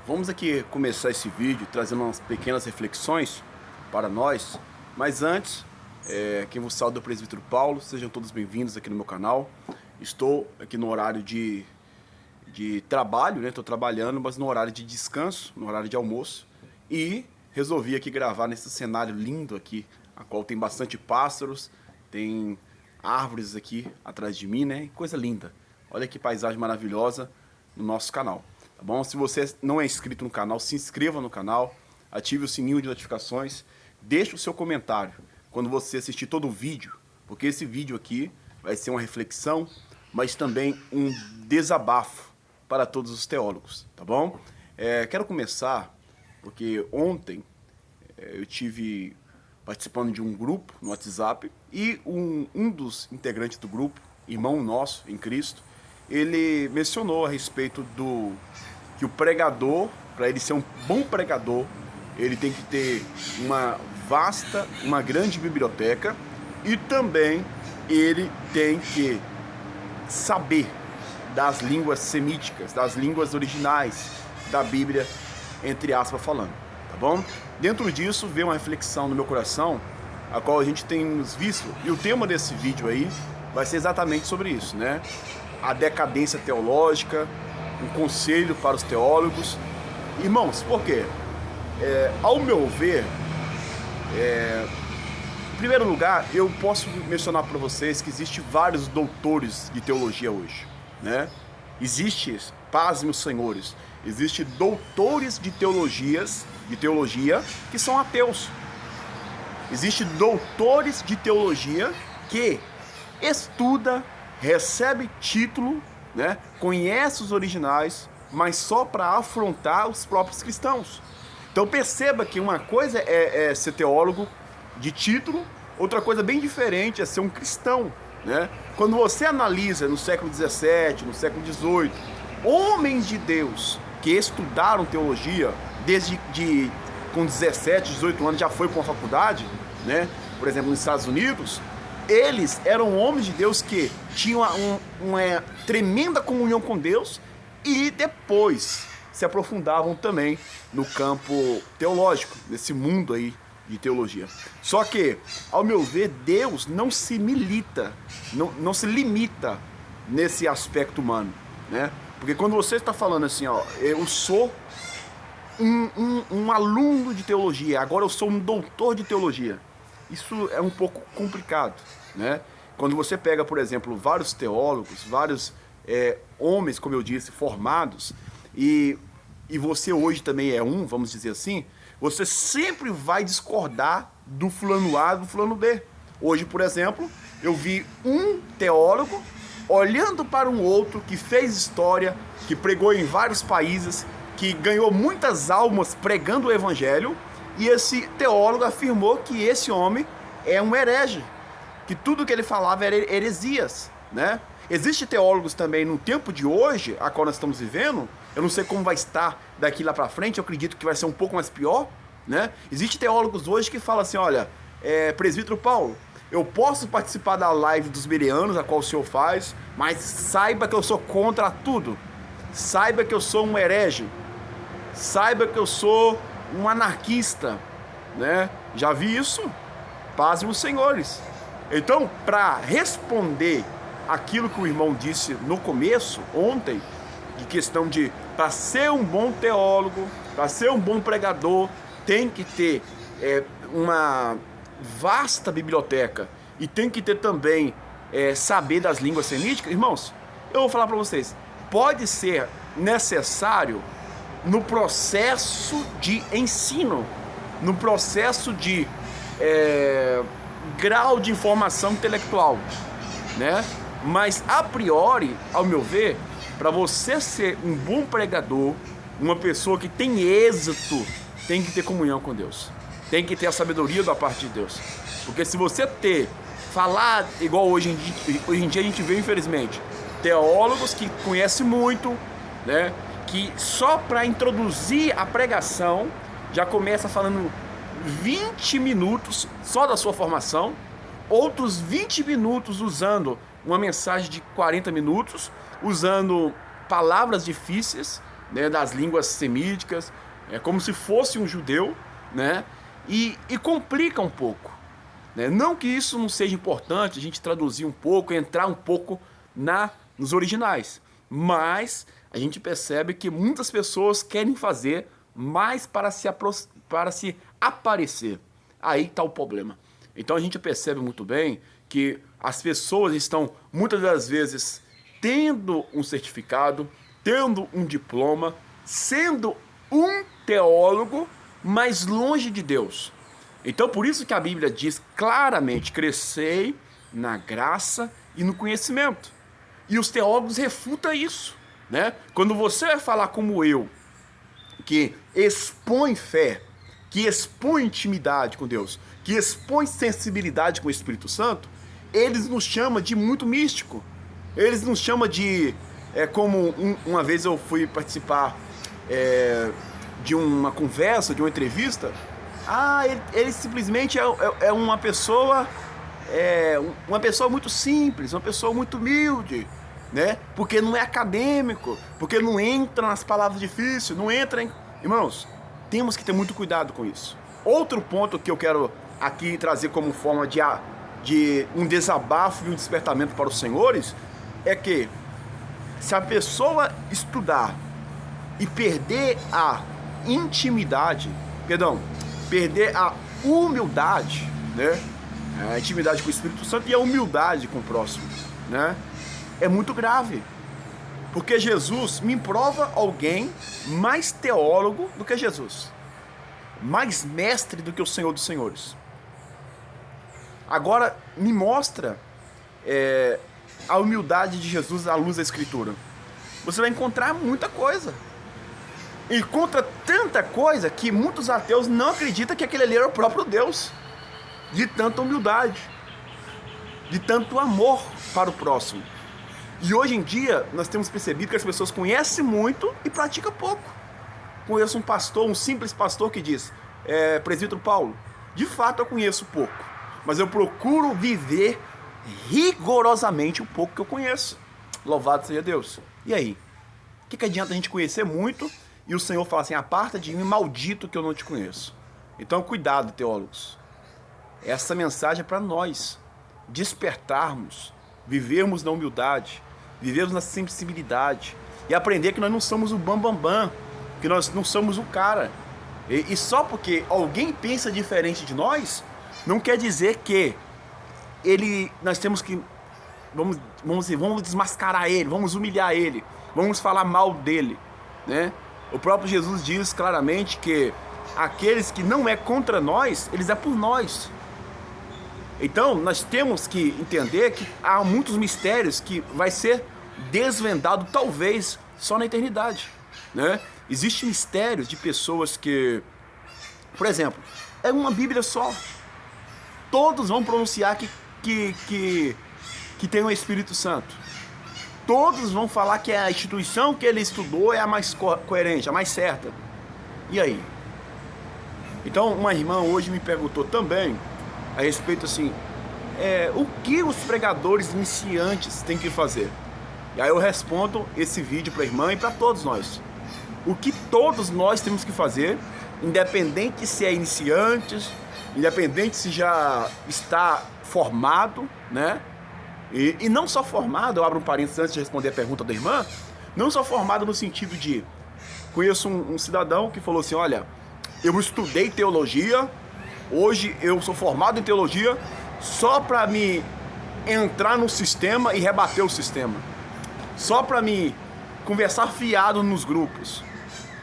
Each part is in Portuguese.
Vamos aqui começar esse vídeo trazendo umas pequenas reflexões para nós, mas antes, quem vos saúda é o Presbítero Paulo, sejam todos bem-vindos aqui no meu canal. Estou aqui no horário de trabalho, né? Estou trabalhando, mas no horário de descanso, no horário de almoço, e resolvi aqui gravar nesse cenário lindo aqui, a qual tem bastante pássaros, tem árvores aqui atrás de mim, né? Coisa linda. Olha que paisagem maravilhosa no nosso canal. Tá bom? Se você não é inscrito no canal, se inscreva no canal, ative o sininho de notificações, deixe o seu comentário quando você assistir todo o vídeo, porque esse vídeo aqui vai ser uma reflexão, mas também um desabafo para todos os teólogos, tá bom? Quero começar porque ontem eu tive participando de um grupo no WhatsApp e um dos integrantes do grupo, irmão nosso em Cristo, ele mencionou a respeito que o pregador, para ele ser um bom pregador, ele tem que ter uma grande biblioteca e também ele tem que saber das línguas semíticas, das línguas originais da Bíblia, entre aspas falando, tá bom? Dentro disso veio uma reflexão no meu coração, a qual a gente tem visto, e o tema desse vídeo aí vai ser exatamente sobre isso, né? A decadência teológica, um conselho para os teólogos. Irmãos, por quê? Ao meu ver, em primeiro lugar, eu posso mencionar para vocês que existem vários doutores de teologia hoje, né? Existe, pasmem os senhores, existem doutores de teologia que são ateus. Existem doutores de teologia que estuda, recebe título, né? Conhece os originais, mas só para afrontar os próprios cristãos. Então perceba que uma coisa é ser teólogo de título, outra coisa bem diferente é ser um cristão, né? Quando você analisa no século XVII, no século XVIII, homens de Deus que estudaram teologia com 17, 18 anos já foi para uma faculdade, né? Por exemplo, nos Estados Unidos, eles eram homens de Deus que tinham uma tremenda comunhão com Deus e depois se aprofundavam também no campo teológico, nesse mundo aí de teologia. Só que, ao meu ver, Deus não se não se limita nesse aspecto humano, né? Porque quando você está falando assim, ó, eu sou um aluno de teologia, agora eu sou um doutor de teologia, isso é um pouco complicado, né? Quando você pega, por exemplo, vários teólogos, vários homens, como eu disse, formados, e você hoje também é vamos dizer assim, você sempre vai discordar do fulano A, do fulano B. Hoje, por exemplo, eu vi um teólogo olhando para um outro que fez história, que pregou em vários países, que ganhou muitas almas pregando o evangelho, e esse teólogo afirmou que esse homem é um herege, que tudo que ele falava era heresias, né? Existem teólogos também no tempo de hoje, a qual nós estamos vivendo, eu não sei como vai estar daqui lá pra frente, eu acredito que vai ser um pouco mais pior, né? Existem teólogos hoje que falam assim, olha, Presbítero Paulo, eu posso participar da live dos bereanos, a qual o senhor faz, mas saiba que eu sou contra tudo, saiba que eu sou um herege, saiba que eu sou um anarquista, né? Já vi isso? Pasmem os senhores. Então, para responder aquilo que o irmão disse no começo, ontem, de questão de, para ser um bom teólogo, para ser um bom pregador, tem que ter uma vasta biblioteca e tem que ter também saber das línguas semíticas. Irmãos, eu vou falar para vocês, pode ser necessário no processo de ensino, no processo de grau de informação intelectual, né? Mas a priori, ao meu ver, para você ser um bom pregador, uma pessoa que tem êxito, tem que ter comunhão com Deus, tem que ter a sabedoria da parte de Deus. Porque se você falar igual hoje em dia a gente vê, infelizmente, teólogos que conhecem muito, né? Que só para introduzir a pregação já começa falando 20 minutos só da sua formação, outros 20 minutos usando uma mensagem de 40 minutos, usando palavras difíceis, né, das línguas semíticas, é como se fosse um judeu, né, e complica um pouco. Né? Não que isso não seja importante, a gente traduzir um pouco, entrar um pouco nos originais, mas a gente percebe que muitas pessoas querem fazer mais para se aparecer. Aí está o problema. Então a gente percebe muito bem que as pessoas estão muitas das vezes tendo um certificado, tendo um diploma, sendo um teólogo, mas longe de Deus. Então por isso que a Bíblia diz claramente: crescei na graça e no conhecimento. E os teólogos refutam isso, né? Quando você vai falar como eu, que expõe fé, que expõe intimidade com Deus, que expõe sensibilidade com o Espírito Santo, eles nos chamam de muito místico. Eles nos chamam de... uma vez eu fui participar de uma conversa, de uma entrevista. Ele simplesmente é uma pessoa muito simples, uma pessoa muito humilde, né? Porque não é acadêmico, porque não entra nas palavras difíceis, não entra em... Irmãos, temos que ter muito cuidado com isso. Outro ponto que eu quero aqui trazer como forma de um desabafo e um despertamento para os senhores é que se a pessoa estudar e perder a intimidade, perder a humildade, né? A intimidade com o Espírito Santo e a humildade com o próximo, né? É muito grave. Porque Jesus me prova alguém mais teólogo do que Jesus, mais mestre do que o Senhor dos Senhores. Agora me mostra a humildade de Jesus à luz da Escritura. Você vai encontrar muita coisa. Encontra tanta coisa que muitos ateus não acreditam que aquele ali era o próprio Deus. De tanta humildade, de tanto amor para o próximo. E hoje em dia nós temos percebido que as pessoas conhecem muito e praticam pouco. Conheço um pastor, um simples pastor que diz: presbítero Paulo, de fato eu conheço pouco, mas eu procuro viver rigorosamente o pouco que eu conheço. Louvado seja Deus. E aí? O que adianta a gente conhecer muito e o Senhor fala assim: aparta de mim, maldito, que eu não te conheço? Então cuidado, teólogos. Essa mensagem é para nós despertarmos, vivermos na humildade, vivermos na sensibilidade e aprender que nós não somos o bambambam, que nós não somos o cara. E só porque alguém pensa diferente de nós, não quer dizer que nós temos que vamos desmascarar ele, vamos humilhar ele, vamos falar mal dele, né? O próprio Jesus diz claramente que aqueles que não é contra nós, eles é por nós. Então, nós temos que entender que há muitos mistérios que vai ser desvendado talvez só na eternidade, né? Existem mistérios de pessoas que, por exemplo, é uma Bíblia só. Todos vão pronunciar que tem o Espírito Santo. Todos vão falar que a instituição que ele estudou é a mais coerente, a mais certa. E aí? Então, uma irmã hoje me perguntou também a respeito assim, o que os pregadores iniciantes têm que fazer? E aí eu respondo esse vídeo para a irmã e para todos nós. O que todos nós temos que fazer, independente se é iniciantes, independente se já está formado, né? E não só formado, eu abro um parênteses antes de responder a pergunta da irmã, não só formado no sentido de... Conheço um cidadão que falou assim: olha, eu estudei teologia, hoje eu sou formado em teologia só para me entrar no sistema e rebater o sistema. Só para me conversar fiado nos grupos.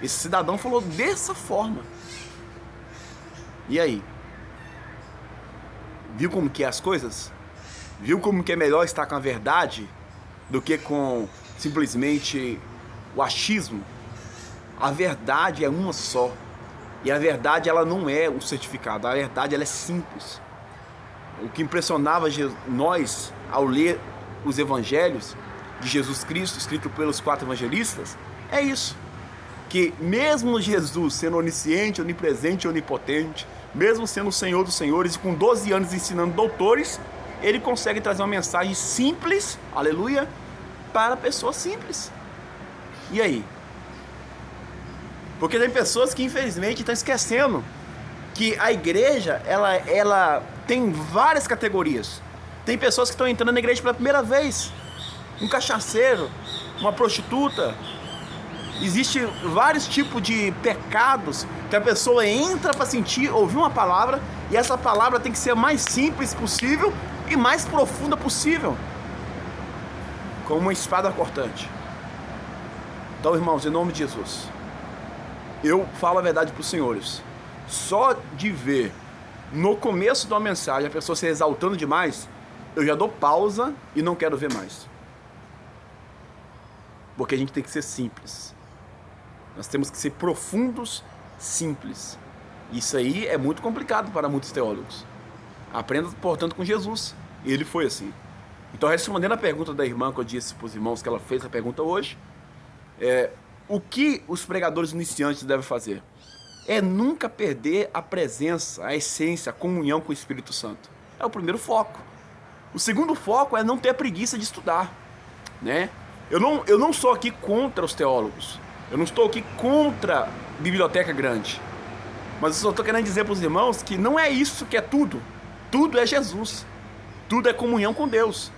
Esse cidadão falou dessa forma. E aí? Viu como que é as coisas? Viu como que é melhor estar com a verdade do que com simplesmente o achismo? A verdade é uma só. E a verdade, ela não é um certificado. A verdade, ela é simples. O que impressionava nós ao ler os evangelhos de Jesus Cristo, escrito pelos 4 evangelistas, é isso. Que mesmo Jesus sendo onisciente, onipresente e onipotente, mesmo sendo o Senhor dos Senhores e com 12 anos ensinando doutores, ele consegue trazer uma mensagem simples, aleluia, para pessoas simples. E aí? Porque tem pessoas que infelizmente estão esquecendo que a igreja, ela tem várias categorias. Tem pessoas que estão entrando na igreja pela primeira vez. Um cachaceiro, uma prostituta. Existem vários tipos de pecados que a pessoa entra para ouvir uma palavra, e essa palavra tem que ser a mais simples possível e mais profunda possível, como uma espada cortante. Então, irmãos, em nome de Jesus, eu falo a verdade para os senhores. Só de ver no começo de uma mensagem a pessoa se exaltando demais, eu já dou pausa e não quero ver mais. Porque a gente tem que ser simples. Nós temos que ser profundos, simples. Isso aí é muito complicado para muitos teólogos. Aprenda, portanto, com Jesus. Ele foi assim. Então, respondendo a pergunta da irmã que eu disse para os irmãos que ela fez a pergunta hoje, o que os pregadores iniciantes devem fazer? É nunca perder a presença, a essência, a comunhão com o Espírito Santo. É o primeiro foco. O segundo foco é não ter preguiça de estudar, né? Eu não sou aqui contra os teólogos. Eu não estou aqui contra a biblioteca grande. Mas eu só estou querendo dizer para os irmãos que não é isso que é tudo. Tudo é Jesus. Tudo é comunhão com Deus.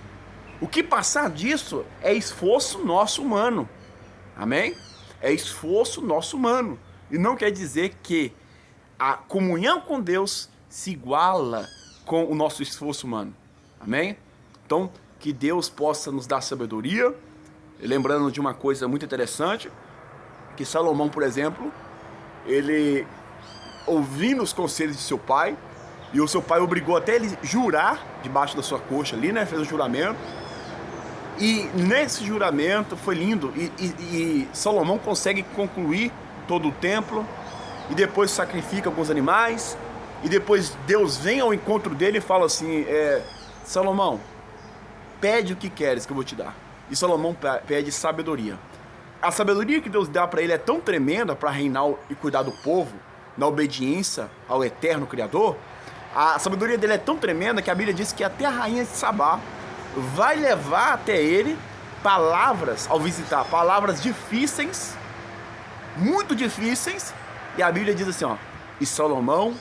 O que passar disso é esforço nosso humano. Amém? É esforço nosso humano. E não quer dizer que a comunhão com Deus se iguala com o nosso esforço humano. Amém? Então, que Deus possa nos dar sabedoria. Lembrando de uma coisa muito interessante, que Salomão, por exemplo, ele ouvindo os conselhos de seu pai, e o seu pai obrigou até ele jurar debaixo da sua coxa ali, né? Fez um juramento. E nesse juramento foi lindo. E Salomão consegue concluir todo o templo. E depois sacrifica alguns animais. E depois Deus vem ao encontro dele e fala assim: Salomão, pede o que queres que eu vou te dar. E Salomão pede sabedoria. A sabedoria que Deus dá para ele é tão tremenda para reinar e cuidar do povo, na obediência ao eterno Criador. A sabedoria dele é tão tremenda que a Bíblia diz que até a rainha de Sabá vai levar até ele palavras, ao visitar, palavras difíceis, muito difíceis. E a Bíblia diz assim, e Salomão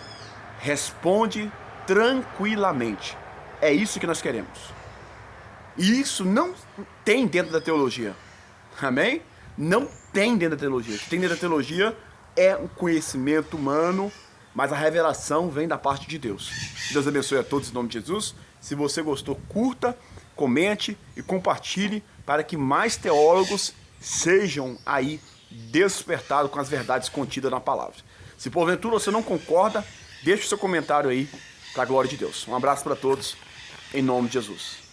responde tranquilamente. É isso que nós queremos. E isso não tem dentro da teologia. Amém? Não tem dentro da teologia. O que tem dentro da teologia é um conhecimento humano, mas a revelação vem da parte de Deus. Deus abençoe a todos em nome de Jesus. Se você gostou, curta, comente e compartilhe para que mais teólogos sejam aí despertados com as verdades contidas na palavra. Se porventura você não concorda, deixe o seu comentário aí para a glória de Deus. Um abraço para todos, em nome de Jesus.